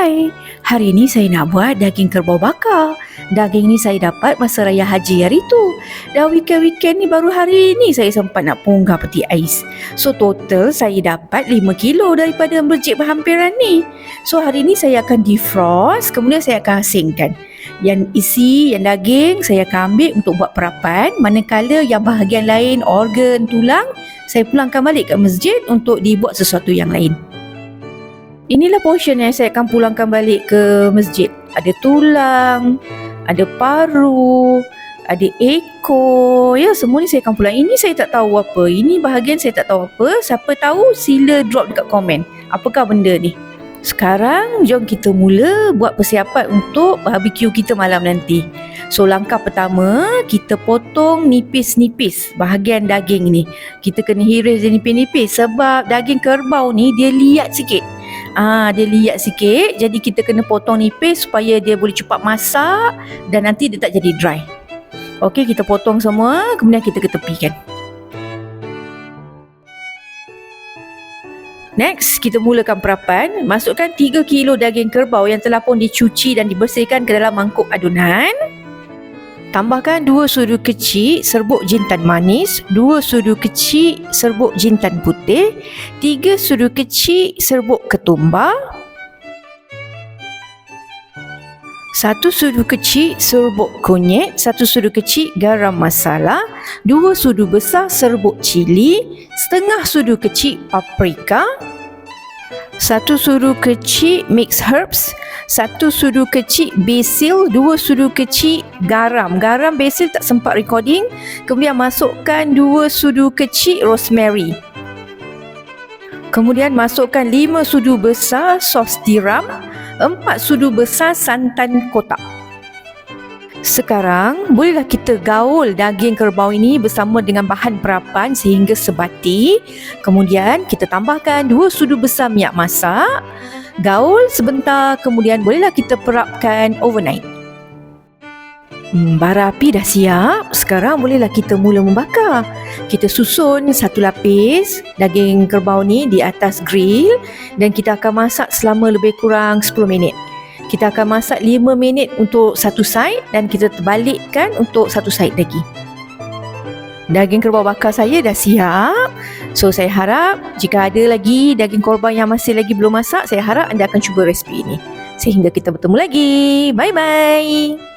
Hai, hari ni saya nak buat daging kerbau bakar. Daging ni saya dapat masa raya haji hari tu. Dah weekend ni baru hari ni saya sempat nak punggah peti ais. So total saya dapat 5 kilo daripada mercik berhampiran ni. So hari ni saya akan defrost, kemudian saya akan asingkan. Yang isi, yang daging saya akan ambil untuk buat perapan. Manakala yang bahagian lain, organ, tulang, saya pulangkan balik ke masjid untuk dibuat sesuatu yang lain. Inilah portion yang saya akan pulangkan balik ke masjid. Ada tulang, ada paru, ada ekor. Ya, semua ni saya akan pulang. Ini saya tak tahu apa. Ini bahagian saya tak tahu apa. Siapa tahu sila drop dekat komen. Apakah benda ni? Sekarang jom kita mula buat persiapan untuk barbecue kita malam nanti. So langkah pertama, kita potong nipis-nipis bahagian daging ni. Kita kena hiris dia nipis-nipis sebab daging kerbau ni dia liat sikit. Dia liat sikit, jadi kita kena potong nipis supaya dia boleh cepat masak dan nanti dia tak jadi dry. Okey, kita potong semua, kemudian kita ketepikan. Next, kita mulakan perapan. Masukkan 3 kilo daging kerbau yang telah pun dicuci dan dibersihkan ke dalam mangkuk adunan. Tambahkan 2 sudu kecil serbuk jintan manis, 2 sudu kecil serbuk jintan putih, 3 sudu kecil serbuk ketumbar, 1 sudu kecil serbuk kunyit, 1 sudu kecil garam masala, 2 sudu besar serbuk cili, setengah sudu kecil paprika, 1 sudu kecil mix herbs, 1 sudu kecil basil, 2 sudu kecil garam. Garam basil tak sempat recording. Kemudian masukkan 2 sudu kecil rosemary. Kemudian masukkan 5 sudu besar sos tiram, 4 sudu besar santan kotak. Sekarang bolehlah kita gaul daging kerbau ini bersama dengan bahan perapan sehingga sebati. Kemudian kita tambahkan 2 sudu besar minyak masak. Gaul sebentar, kemudian bolehlah kita perapkan overnight. Bara api dah siap. Sekarang bolehlah kita mula membakar. Kita susun satu lapis daging kerbau ni di atas grill dan kita akan masak selama lebih kurang 10 minit. Kita akan masak 5 minit untuk satu side dan kita terbalikkan untuk satu side lagi. Daging kerbau bakar saya dah siap. So saya harap jika ada lagi daging korban yang masih lagi belum masak, saya harap anda akan cuba resipi ini. Sehingga kita bertemu lagi. Bye bye.